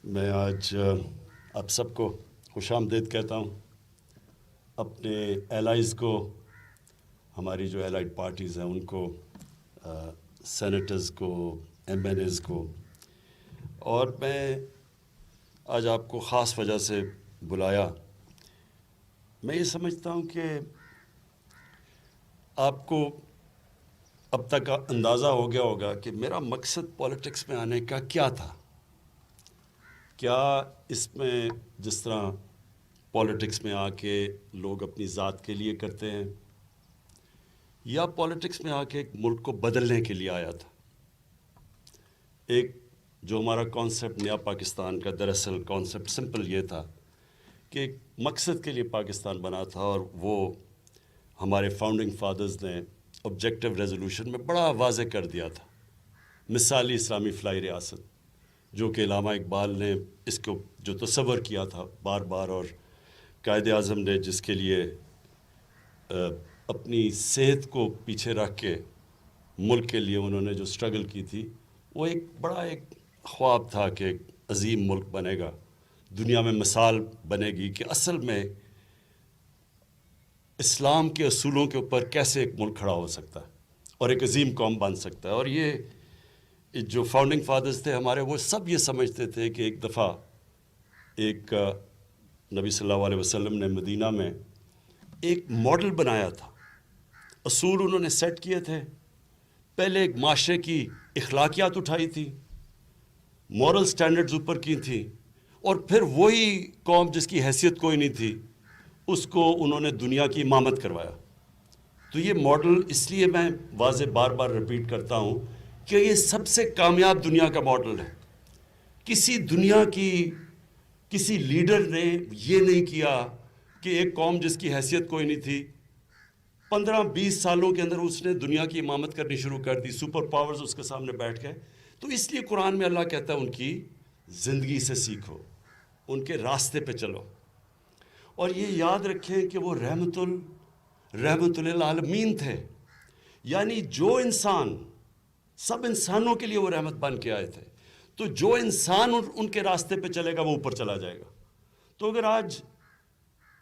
میں آج آپ سب کو خوش آمدید کہتا ہوں. اپنے ایلائز کو، ہماری جو ایلائڈ پارٹیز ہیں ان کو، سینیٹرز کو، ایم این ایز کو، اور میں آج آپ کو خاص وجہ سے بلایا. میں یہ سمجھتا ہوں کہ آپ کو اب تک اندازہ ہو گیا ہوگا کہ میرا مقصد پولیٹکس میں آنے کا کیا تھا. کیا اس میں جس طرح پولیٹکس میں آ کے لوگ اپنی ذات کے لیے کرتے ہیں، یا پولیٹکس میں آ کے ایک ملک کو بدلنے کے لیے آیا تھا. ایک جو ہمارا کانسیپٹ نیا پاکستان کا، دراصل کانسیپٹ سمپل یہ تھا کہ ایک مقصد کے لیے پاکستان بنا تھا، اور وہ ہمارے فاؤنڈنگ فادرز نے آبجیکٹو ریزولوشن میں بڑا واضح کر دیا تھا. مثالی اسلامی فلاحی ریاست، جو کہ علامہ اقبال نے اس کو جو تصور کیا تھا بار بار، اور قائد اعظم نے جس کے لیے اپنی صحت کو پیچھے رکھ کے ملک کے لیے انہوں نے جو سٹرگل کی تھی، وہ ایک بڑا ایک خواب تھا کہ ایک عظیم ملک بنے گا، دنیا میں مثال بنے گی کہ اصل میں اسلام کے اصولوں کے اوپر کیسے ایک ملک کھڑا ہو سکتا ہے اور ایک عظیم قوم بن سکتا ہے. اور یہ جو فاؤنڈنگ فادرز تھے ہمارے، وہ سب یہ سمجھتے تھے کہ ایک دفعہ ایک نبی صلی اللہ علیہ وسلم نے مدینہ میں ایک ماڈل بنایا تھا، اصول انہوں نے سیٹ کیے تھے. پہلے ایک معاشرے کی اخلاقیات اٹھائی تھی، مورل سٹینڈرڈز اوپر کی تھیں، اور پھر وہی قوم جس کی حیثیت کوئی نہیں تھی، اس کو انہوں نے دنیا کی امامت کروایا. تو یہ ماڈل اس لیے میں واضح بار بار ریپیٹ کرتا ہوں کہ یہ سب سے کامیاب دنیا کا ماڈل ہے. کسی دنیا کی کسی لیڈر نے یہ نہیں کیا کہ ایک قوم جس کی حیثیت کوئی نہیں تھی، 15-20 سالوں کے اندر اس نے دنیا کی امامت کرنی شروع کر دی. سپر پاورز اس کے سامنے بیٹھ گئے. تو اس لیے قرآن میں اللہ کہتا ہے ان کی زندگی سے سیکھو، ان کے راستے پہ چلو، اور یہ یاد رکھیں کہ وہ رحمت للعالمین تھے. یعنی جو انسان، سب انسانوں کے لیے وہ رحمت بن کے آئے تھے. تو جو انسان ان کے راستے پہ چلے گا وہ اوپر چلا جائے گا. تو اگر آج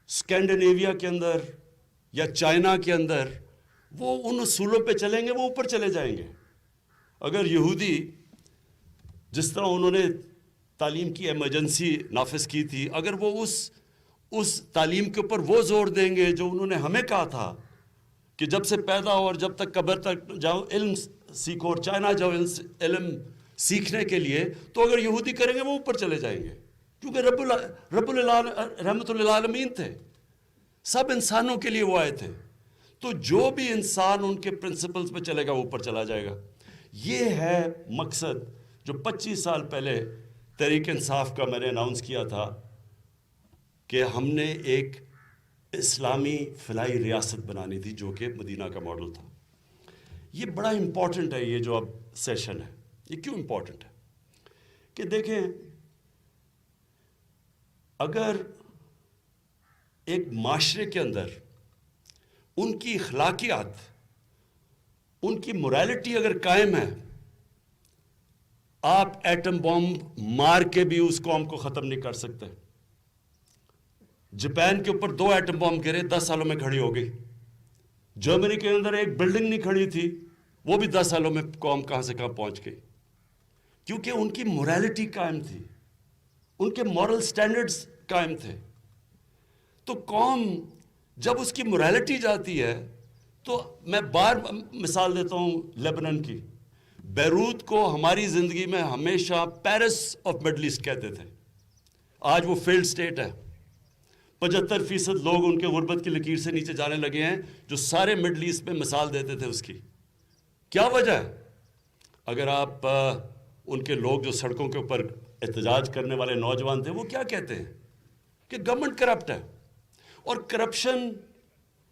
اسکینڈینیویا کے اندر یا چائنا کے اندر وہ ان اصولوں پہ چلیں گے، وہ اوپر چلے جائیں گے. اگر یہودی جس طرح انہوں نے تعلیم کی ایمرجنسی نافذ کی تھی، اگر وہ اس تعلیم کے اوپر وہ زور دیں گے جو انہوں نے ہمیں کہا تھا کہ جب سے پیدا ہو اور جب تک قبر تک جاؤ علم سیکھو، اور چائنا جاؤ علم سیکھنے کے لیے، تو اگر یہودی کریں گے وہ اوپر چلے جائیں گے، کیونکہ رحمت للعالمین تھے، سب انسانوں کے لیے وہ آئے تھے. تو جو بھی انسان ان کے پرنسپلز پہ چلے گا وہ اوپر چلا جائے گا. یہ ہے مقصد جو 25 سال پہلے تحریک انصاف کا میں نے اناؤنس کیا تھا کہ ہم نے ایک اسلامی فلاحی ریاست بنانی تھی، جو کہ مدینہ کا ماڈل تھا. یہ بڑا امپورٹنٹ ہے، یہ جو اب سیشن ہے. یہ کیوں امپورٹنٹ ہے؟ کہ دیکھیں، اگر ایک معاشرے کے اندر ان کی اخلاقیات، ان کی موریلٹی اگر قائم ہے، آپ ایٹم بم مار کے بھی اس قوم کو ختم نہیں کر سکتے. جاپان کے اوپر 2 ایٹم بم گرے، 10 سالوں میں کھڑی ہو گئی. جرمنی کے اندر ایک بلڈنگ نہیں کھڑی تھی، وہ بھی 10 سالوں میں قوم کہاں سے کہاں پہنچ گئی، کیونکہ ان کی موریلٹی قائم تھی، ان کے مورل سٹینڈرڈز قائم تھے. تو قوم جب اس کی موریلٹی جاتی ہے، تو میں بار مثال دیتا ہوں لیبنان کی. بیروت کو ہماری زندگی میں ہمیشہ پیرس آف مڈل ایسٹ کہتے تھے. آج وہ فیلڈ سٹیٹ ہے. 75% لوگ ان کے غربت کی لکیر سے نیچے جانے لگے ہیں، جو سارے مڈل ایسٹ میں مثال دیتے تھے. اس کی کیا وجہ ہے؟ اگر آپ ان کے لوگ جو سڑکوں کے اوپر احتجاج کرنے والے نوجوان تھے، وہ کیا کہتے ہیں؟ کہ گورنمنٹ کرپٹ ہے. اور کرپشن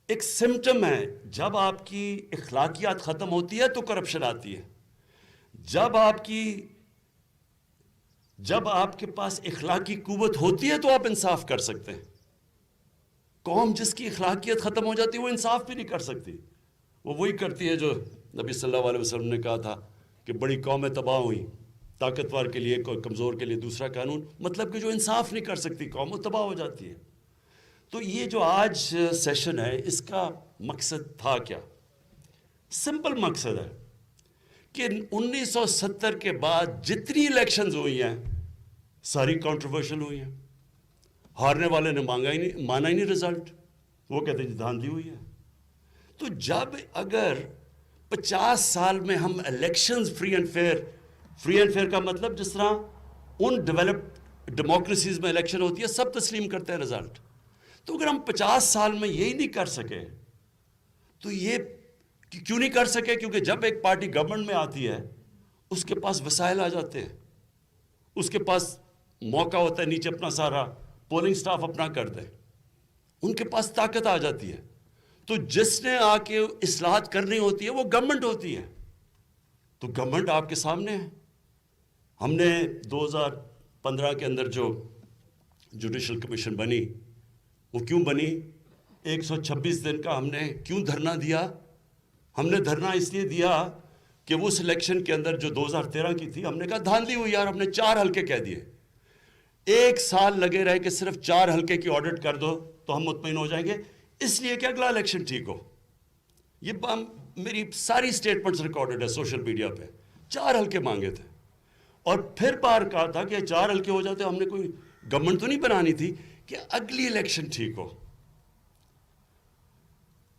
ایک سمٹم ہے. جب آپ کی اخلاقیات ختم ہوتی ہے تو کرپشن آتی ہے. جب آپ کے پاس اخلاقی قوت ہوتی ہے تو آپ انصاف کر سکتے ہیں. قوم جس کی اخلاقیت ختم ہو جاتی ہے وہ انصاف بھی نہیں کر سکتی. وہ وہی کرتی ہے جو نبی صلی اللہ علیہ وسلم نے کہا تھا کہ بڑی قومیں تباہ ہوئیں طاقتور کے لیے کوئی کمزور کے لیے دوسرا قانون، مطلب کہ جو انصاف نہیں کر سکتی قوم وہ تباہ ہو جاتی ہے. تو یہ جو آج سیشن ہے اس کا مقصد تھا کیا؟ سمپل مقصد ہے کہ 1970 کے بعد جتنی الیکشنز ہوئی ہیں ساری کانٹروورشل ہوئی ہیں. ہارنے والے نے مانا ہی نہیں رزلٹ، وہ کہتے ہیں دھاندلی ہوئی ہے. تو جب اگر 50 سال میں ہم الیکشنز فری اینڈ فیئر کا مطلب جس طرح ان ڈیولپڈ ڈیموکریسیز میں الیکشن ہوتی ہے سب تسلیم کرتے ہیں رزلٹ، تو اگر ہم 50 سال میں یہی نہیں کر سکے تو یہ کیوں نہیں کر سکے؟ کیونکہ جب ایک پارٹی گورنمنٹ میں آتی ہے اس کے پاس وسائل آ جاتے ہیں، اس کے پاس موقع ہوتا ہے نیچے اپنا سارا پولنگ سٹاف اپنا کر دے، ان کے پاس طاقت آ جاتی ہے. تو جس نے آ کے اصلاحات کرنی ہوتی ہے وہ گورنمنٹ ہوتی ہے. تو گورنمنٹ آپ کے سامنے ہے. ہم نے 2015 کے اندر جو جوڈیشل کمیشن بنی وہ کیوں بنی؟ 126 دن کا ہم نے کیوں دھرنا دیا؟ ہم نے دھرنا اس لیے دیا کہ وہ الیکشن کے اندر جو 2013 کی تھی ہم نے کہا دھاندلی ہوئی یار، ہم نے 4 حلقے کہہ دیے. 1 سال لگے رہے کہ صرف 4 حلقے کی آڈٹ کر دو تو ہم مطمئن ہو جائیں گے، اس لیے کہ اگلا الیکشن ٹھیک ہو. یہ میری ساری سٹیٹمنٹس ریکارڈڈ ہے سوشل میڈیا پہ. 4 حلقے مانگے تھے اور پھر بار کہا تھا کہ 4 حلقے ہو جاتے. ہم نے کوئی گورنمنٹ تو نہیں بنانی تھی کہ اگلی الیکشن ٹھیک ہو.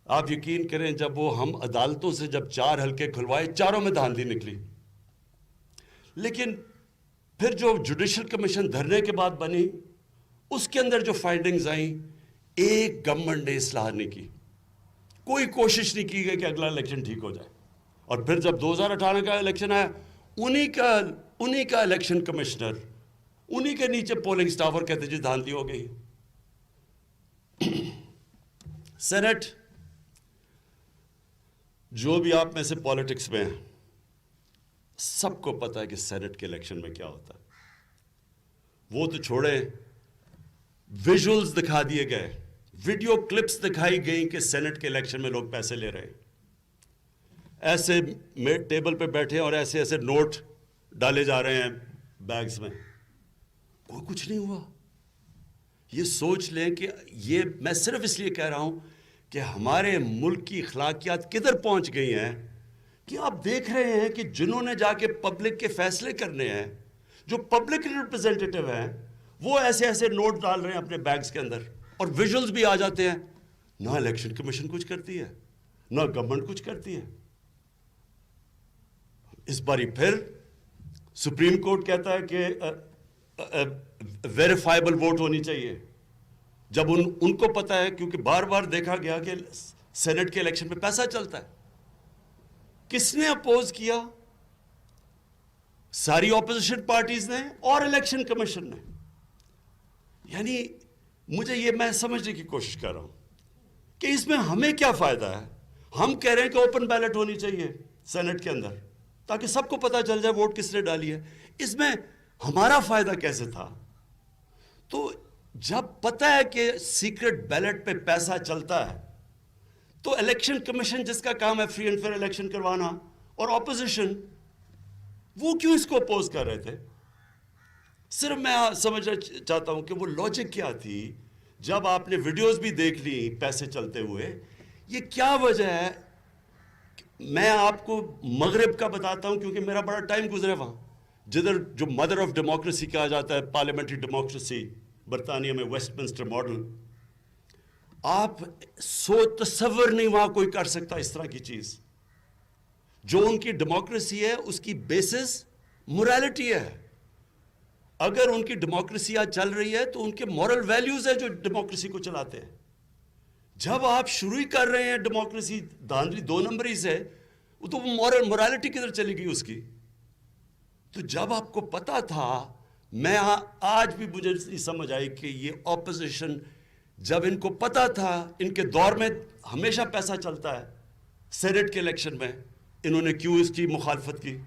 آپ یقین کریں جب وہ ہم عدالتوں سے جب 4 حلقے کھلوائے 4وں میں دھاندلی نکلی. لیکن پھر جو جوڈیشل کمیشن دھرنے کے بعد بنی اس کے اندر جو فائنڈنگز آئیں، ایک گورنمنٹ نے اصلاح نہیں کی، کوئی کوشش نہیں کی گئی کہ اگلا الیکشن ٹھیک ہو جائے. اور پھر جب 2018 کا الیکشن آیا انہی کا الیکشن کمشنر انہی کے نیچے پولنگ سٹاف اور کہتے جی دھاندلی ہو گئی. سینٹ، جو بھی آپ میں سے پالیٹکس میں ہیں سب کو پتا ہے کہ سینٹ کے الیکشن میں کیا ہوتا ہے. وہ تو چھوڑیں، ویژولز دکھا دیے گئے، ویڈیو کلپس دکھائی گئیں کہ سینٹ کے الیکشن میں لوگ پیسے لے رہے ہیں، ایسے ٹیبل پہ بیٹھے اور ایسے ایسے نوٹ ڈالے جا رہے ہیں بیگز میں. کوئی کچھ نہیں ہوا. یہ سوچ لیں کہ یہ میں صرف اس لیے کہہ رہا ہوں کہ ہمارے ملک کی اخلاقیات کدھر پہنچ گئی ہیں کہ آپ دیکھ رہے ہیں کہ جنہوں نے جا کے پبلک کے فیصلے کرنے ہیں، جو پبلک ریپرزینٹیٹیو ہیں، وہ ایسے ایسے نوٹ ڈال رہے ہیں اپنے بیگز کے اندر اور ویژولز بھی آ جاتے ہیں. نہ الیکشن کمیشن کچھ کرتی ہے نہ گورنمنٹ کچھ کرتی ہے. اس باری پھر سپریم کورٹ کہتا ہے کہ ویریفائبل ووٹ ہونی چاہیے، جب ان کو پتا ہے کیونکہ بار بار دیکھا گیا کہ سینٹ کے الیکشن میں پیسہ چلتا ہے. کس نے اپوز کیا؟ ساری اپوزیشن پارٹیز نے اور الیکشن کمیشن نے. یعنی مجھے یہ میں سمجھنے کی کوشش کر رہا ہوں کہ اس میں ہمیں کیا فائدہ ہے. ہم کہہ رہے ہیں کہ اوپن بیلٹ ہونی چاہیے سینٹ کے اندر تاکہ سب کو پتا چل جائے ووٹ کس نے ڈالی ہے. اس میں ہمارا فائدہ کیسے تھا؟ تو جب پتا ہے کہ سیکرٹ بیلٹ پہ پیسہ چلتا ہے تو الیکشن کمیشن جس کا کام ہے فری اینڈ فیئر الیکشن کروانا، اور اپوزیشن وہ کیوں اس کو اپوز کر رہے تھے؟ صرف میں سمجھنا چاہتا ہوں کہ وہ لاجک کیا تھی. جب آپ نے ویڈیوز بھی دیکھ لی پیسے چلتے ہوئے، یہ کیا وجہ ہے؟ میں آپ کو مغرب کا بتاتا ہوں کیونکہ میرا بڑا ٹائم گزرا وہاں، جدھر جو مدر آف ڈیموکریسی کہا جاتا ہے، پارلیمنٹری ڈیموکریسی برطانیہ میں ویسٹ منسٹر ماڈل. آپ تصور نہیں وہاں کوئی کر سکتا اس طرح کی چیز. جو ان کی ڈیموکریسی ہے اس کی بیسس مورالٹی ہے. اگر ان کی ڈیموکریسی آج چل رہی ہے تو ان کے مورل ویلیوز ہیں جو ڈیموکریسی کو چلاتے ہیں. جب آپ شروع ہی کر رہے ہیں ڈیموکریسی دھاندلی 2 نمبری سے، تو وہ مورالٹی کدھر چلی گئی اس کی؟ تو جب آپ کو پتا تھا، میں آج بھی مجھے نہیں سمجھ آئی کہ یہ اپوزیشن جب ان کو پتا تھا ان کے دور میں ہمیشہ پیسہ چلتا ہے سینٹ کے الیکشن میں، انہوں نے کیوں اس کی مخالفت کی؟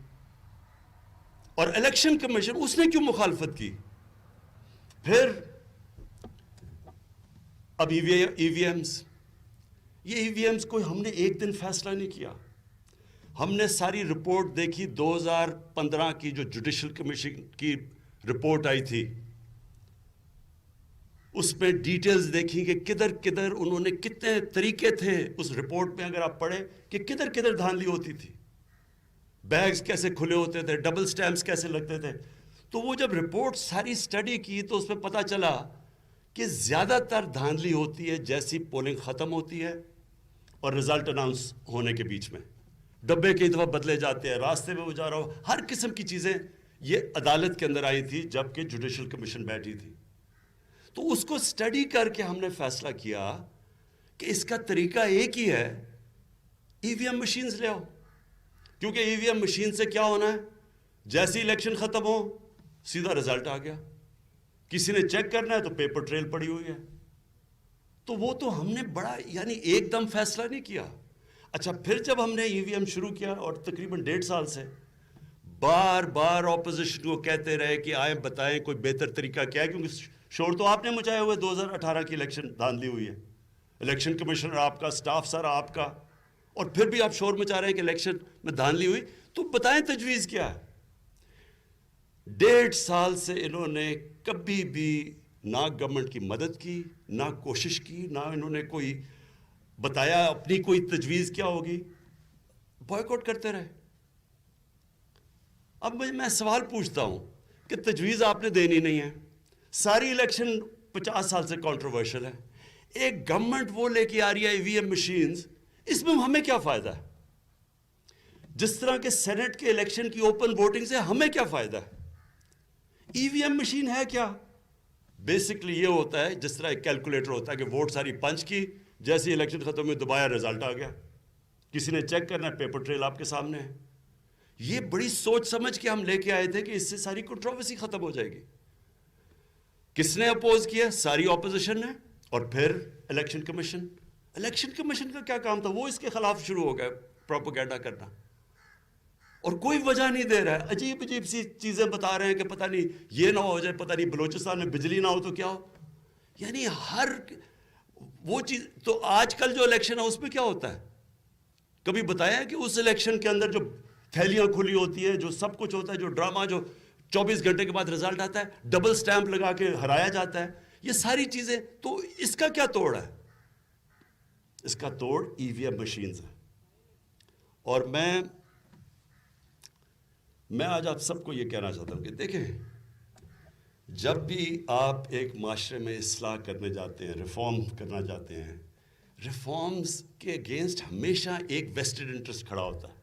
اور الیکشن کمیشن اس نے کیوں مخالفت کی؟ پھر اب ای وی ایمز، یہ ای وی ایمز کوئی ہم نے ایک دن فیصلہ نہیں کیا. ہم نے ساری رپورٹ دیکھی 2015 کی جو جوڈیشل کمیشن کی رپورٹ آئی تھی، اس میں ڈیٹیلز دیکھی کہ کدھر کدھر انہوں نے کتنے طریقے تھے اس رپورٹ میں، اگر آپ پڑھیں کہ کدھر کدھر دھاندلی ہوتی تھی، بیگز کیسے کھلے ہوتے تھے، ڈبل سٹیمپس کیسے لگتے تھے. تو وہ جب رپورٹ ساری سٹڈی کی تو اس میں پتہ چلا کہ زیادہ تر دھاندلی ہوتی ہے جیسی پولنگ ختم ہوتی ہے اور رزلٹ اناؤنس ہونے کے بیچ میں. ڈبے کئی دفعہ بدلے جاتے ہیں، راستے میں وہ جا رہا ہو، ہر قسم کی چیزیں. یہ عدالت کے اندر آئی تھی جب کہ جوڈیشل کمیشن بیٹھی تھی. تو اس کو سٹڈی کر کے ہم نے فیصلہ کیا کہ اس کا طریقہ ایک ہی ہے، ای وی ایم مشینز لے آؤ. کیونکہ ای وی ایم مشین سے کیا ہونا ہے، جیسے الیکشن ختم ہو سیدھا رزلٹ آ گیا. کسی نے چیک کرنا ہے تو پیپر ٹریل پڑی ہوئی ہے. تو وہ تو ہم نے بڑا یعنی ایک دم فیصلہ نہیں کیا. اچھا پھر جب ہم نے ای وی ایم شروع کیا اور تقریباً 1.5 سال سے بار بار اپوزیشن کو کہتے رہے کہ آئیں بتائیں کوئی بہتر طریقہ کیا ہے، کیونکہ شور تو آپ نے مچایا ہوئے 2018 کی الیکشن دھاندلی ہوئی ہے، الیکشن کمیشنر آپ کا، سٹاف سارا آپ کا، اور پھر بھی آپ شور مچا رہے ہیں کہ الیکشن میں دھاندلی ہوئی. تو بتائیں تجویز کیا ہے. 1.5 سال سے انہوں نے کبھی بھی نہ گورنمنٹ کی مدد کی، نہ کوشش کی، نہ انہوں نے کوئی بتایا اپنی کوئی تجویز کیا ہوگی، بائیکاٹ کرتے رہے. اب میں سوال پوچھتا ہوں کہ تجویز آپ نے دینی نہیں ہے، ساری الیکشن 50 سال سے کنٹروورشل ہے، ایک گورنمنٹ وہ لے کے آ رہی ہے ای وی ایم مشینز، اس میں ہمیں کیا فائدہ ہے؟ جس طرح کے سینٹ کے الیکشن کی اوپن ووٹنگ سے ہمیں کیا فائدہ ہے؟ ای وی ایم مشین ہے کیا؟ بیسکلی یہ ہوتا ہے جس طرح ایک کیلکولیٹر ہوتا ہے کہ ووٹ ساری پنچ کی، جیسے الیکشن ختم ہوئی دبایا رزلٹ آ گیا، کسی نے چیک کرنا ہے پیپر ٹریل آپ کے سامنے ہے. یہ بڑی سوچ سمجھ کے ہم لے کے آئے تھے کہ اس سے ساری کنٹروورسی ختم ہو جائے گی. کس نے اپوز کیا؟ ساری اپوزیشن نے. اور پھر الیکشن کمیشن کا کیا کام تھا؟ وہ اس کے خلاف شروع ہو گئے پروپیگنڈا کرنا، اور کوئی وجہ نہیں دے رہا ہے، عجیب عجیب سی چیزیں بتا رہے ہیں کہ پتہ نہیں یہ نہ ہو جائے، پتہ نہیں بلوچستان میں بجلی نہ ہو تو کیا ہو. یعنی ہر وہ چیز. تو آج کل جو الیکشن ہے اس میں کیا ہوتا ہے؟ کبھی بتایا ہے کہ اس الیکشن کے اندر جو تھیلیاں کھلی ہوتی ہیں، جو سب کچھ ہوتا ہے، جو ڈرامہ، جو 24 گھنٹے کے بعد رزلٹ آتا ہے، ڈبل سٹیمپ لگا کے ہرایا جاتا ہے، یہ ساری چیزیں. تو اس کا کیا توڑ ہے؟ اس کا توڑ ای وی ایم مشینز ہے. اور میں آج آپ سب کو یہ کہنا چاہتا ہوں کہ دیکھیں، جب بھی آپ ایک معاشرے میں اصلاح کرنے جاتے ہیں، ریفارم کرنا چاہتے ہیں، ریفارمز کے اگینسٹ ہمیشہ ایک ویسٹڈ انٹرسٹ کھڑا ہوتا ہے.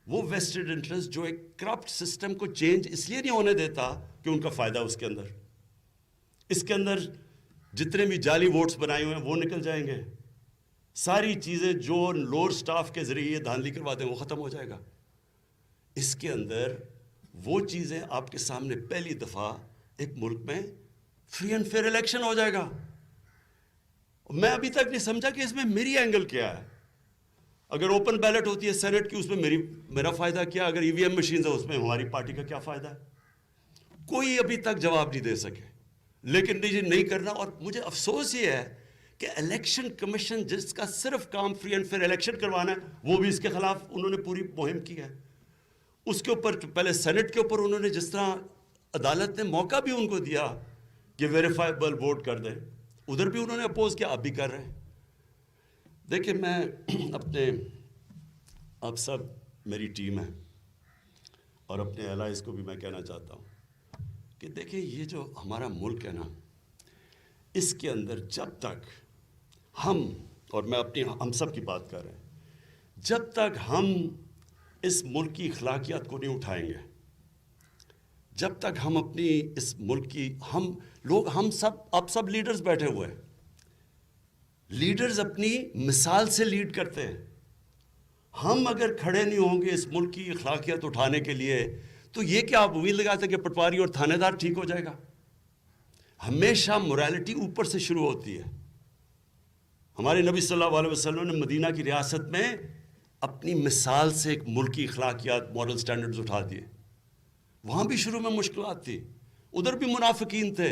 وہ ویسٹڈ انٹرسٹ جو ایک کرپٹ سسٹم کو چینج اس لیے نہیں ہونے دیتا کہ ان کا فائدہ اس کے اندر جتنے بھی جعلی ووٹس بنائے ہوئے ہیں وہ نکل جائیں گے. ساری چیزیں جو لوور سٹاف کے ذریعے یہ دھاندلی کرواتے ہیں وہ ختم ہو جائے گا. اس کے اندر وہ چیزیں آپ کے سامنے پہلی دفعہ ایک ملک میں فری اینڈ فیئر الیکشن ہو جائے گا. میں ابھی تک نہیں سمجھا کہ اس میں میری اینگل کیا ہے. اگر اوپن بیلٹ ہوتی ہے سینٹ کی، اس میں میرا فائدہ کیا؟ اگر ای وی ایم مشینز ہے اس میں ہماری پارٹی کا کیا فائدہ ہے؟ کوئی ابھی تک جواب نہیں دے سکے. لیکن نہیں کرنا. اور مجھے افسوس یہ ہے کہ الیکشن کمیشن جس کا صرف کام فری اینڈ فیئر الیکشن کروانا ہے، وہ بھی اس کے خلاف انہوں نے پوری مہم کی ہے. اس کے اوپر پہلے سینٹ کے اوپر انہوں نے جس طرح عدالت نے موقع بھی ان کو دیا کہ ویریفائبل ووٹ کر دیں، ادھر بھی انہوں نے اپوز کیا، اب بھی کر رہے ہیں. دیکھیں، میں آپ سب میری ٹیم ہے اور اپنے الائز کو بھی میں کہنا چاہتا ہوں کہ دیکھیں، یہ جو ہمارا ملک ہے نا، اس کے اندر جب تک اور میں ہم سب کی بات کر رہے ہیں، جب تک ہم اس ملک کی اخلاقیات کو نہیں اٹھائیں گے، جب تک ہم اپنی اس ملک کی آپ سب لیڈرز بیٹھے ہوئے ہیں، لیڈرز اپنی مثال سے لیڈ کرتے ہیں. ہم اگر کھڑے نہیں ہوں گے اس ملک کی اخلاقیات اٹھانے کے لیے، تو یہ کیا آپ امید لگاتے ہیں کہ پٹواری اور تھانے دار ٹھیک ہو جائے گا؟ ہمیشہ موریلٹی اوپر سے شروع ہوتی ہے. ہمارے نبی صلی اللہ علیہ وسلم نے مدینہ کی ریاست میں اپنی مثال سے ایک ملک کی اخلاقیات، مورل سٹینڈرڈز اٹھا دیے. وہاں بھی شروع میں مشکلات تھی، ادھر بھی منافقین تھے،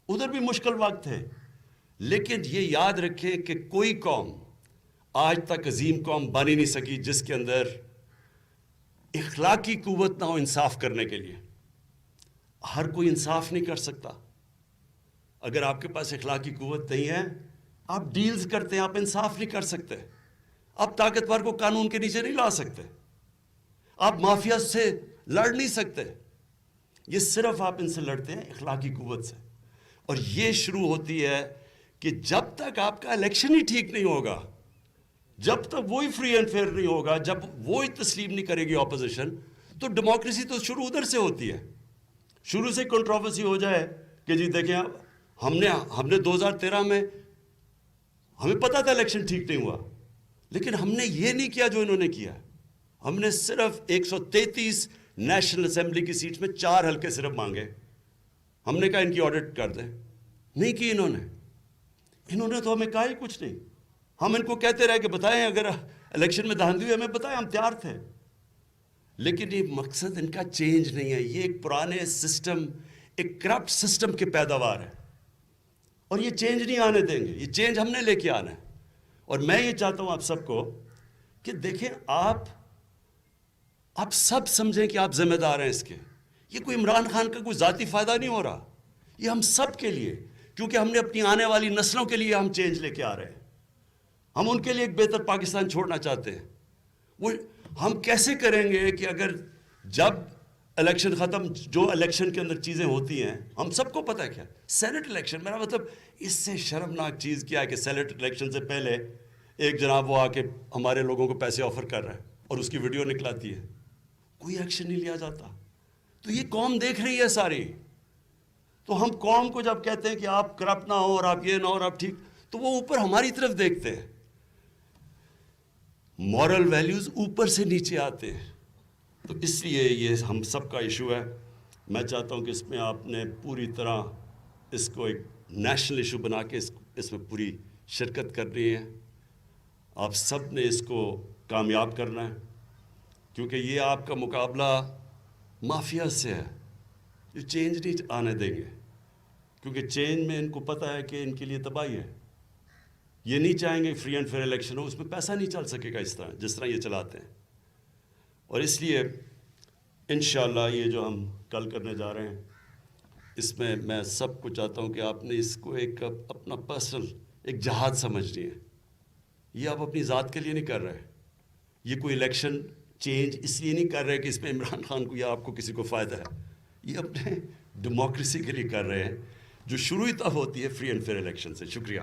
ادھر بھی مشکل وقت تھے. لیکن یہ یاد رکھیں کہ کوئی قوم آج تک عظیم قوم بن ہی نہیں سکی جس کے اندر اخلاقی قوت نہ ہو انصاف کرنے کے لیے. ہر کوئی انصاف نہیں کر سکتا. اگر آپ کے پاس اخلاقی قوت نہیں ہے، آپ ڈیلز کرتے ہیں، آپ انصاف نہیں کر سکتے. آپ طاقتور کو قانون کے نیچے نہیں لا سکتے. آپ مافیا سے لڑ نہیں سکتے. یہ صرف آپ ان سے لڑتے ہیں اخلاقی قوت سے. اور یہ شروع ہوتی ہے کہ جب تک آپ کا الیکشن ہی ٹھیک نہیں ہوگا، جب تک وہی فری اینڈ فیئر نہیں ہوگا، جب وہی تسلیم نہیں کرے گی اپوزیشن، تو ڈیموکریسی تو شروع ادھر سے ہوتی ہے. شروع سے کنٹروورسی ہو جائے کہ جی دیکھیں ہم نے 2013 میں ہمیں پتا تھا الیکشن ٹھیک نہیں ہوا، لیکن ہم نے یہ نہیں کیا جو انہوں نے کیا. ہم نے صرف 133 نیشنل اسمبلی کی سیٹس میں 4 حلقے صرف مانگے. ہم نے کہا ان کی آڈٹ کر دیں، نہیں کی انہوں نے تو ہمیں کہا ہی کچھ نہیں. ہم ان کو کہتے رہے کہ بتائیں اگر الیکشن میں دھاندلی ہوئی ہمیں بتائیں، ہم تیار تھے. لیکن یہ مقصد ان کا چینج نہیں ہے. یہ ایک پرانے سسٹم، ایک کرپٹ سسٹم کی پیداوار ہے، اور یہ چینج نہیں آنے دیں گے. یہ چینج ہم نے لے کے آنا ہے. اور میں یہ چاہتا ہوں آپ سب کو کہ دیکھیں آپ سب سمجھیں کہ آپ ذمہ دار ہیں اس کے. یہ کوئی عمران خان کا کوئی ذاتی فائدہ نہیں ہو رہا، یہ ہم سب کے لیے، کیونکہ ہم نے اپنی آنے والی نسلوں کے لیے ہم چینج لے کے آ رہے ہیں. ہم ان کے لیے ایک بہتر پاکستان چھوڑنا چاہتے ہیں. وہ ہم کیسے کریں گے کہ اگر جب الیکشن ختم، جو الیکشن کے اندر چیزیں ہوتی ہیں ہم سب کو پتہ ہے کیا سینٹ الیکشن، میرا مطلب اس سے شرمناک چیز کیا ہے کہ سینٹ الیکشن سے پہلے ایک جناب وہ آ کے ہمارے لوگوں کو پیسے آفر کر رہا ہے اور اس کی ویڈیو نکلاتی ہے، کوئی ایکشن نہیں لیا جاتا. تو یہ قوم دیکھ رہی ہے ساری. تو ہم قوم کو جب کہتے ہیں کہ آپ کرپٹ نہ ہو اور آپ یہ نہ ہو اور آپ ٹھیک، تو وہ اوپر ہماری طرف دیکھتے ہیں. مورل ویلیوز اوپر سے نیچے آتے ہیں. تو اس لیے یہ ہم سب کا ایشو ہے. میں چاہتا ہوں کہ اس میں آپ نے پوری طرح اس کو ایک نیشنل ایشو بنا کے اس میں پوری شرکت کرنی ہے. آپ سب نے اس کو کامیاب کرنا ہے، کیونکہ یہ آپ کا مقابلہ مافیا سے ہے جو چینج نہیں آنے دیں گے. کیونکہ چینج میں ان کو پتہ ہے کہ ان کے لیے تباہی ہے. یہ نہیں چاہیں گے فری اینڈ فیئر الیکشن ہو، اس میں پیسہ نہیں چل سکے گا جس طرح یہ چلاتے ہیں. اور اس لیے انشاءاللہ یہ جو ہم کل کرنے جا رہے ہیں، اس میں سب کو چاہتا ہوں کہ آپ نے اس کو ایک اپنا پرسنل ایک جہاد سمجھنی ہے. یہ آپ اپنی ذات کے لیے نہیں کر رہے. یہ کوئی الیکشن چینج اس لیے نہیں کر رہے کہ اس میں عمران خان کو یا آپ کو کسی کو فائدہ ہے. یہ اپنے ڈیموکریسی کے لیے کر رہے ہیں، جو شروع ہی تب ہوتی ہے فری اینڈ فیئر الیکشن سے. شکریہ.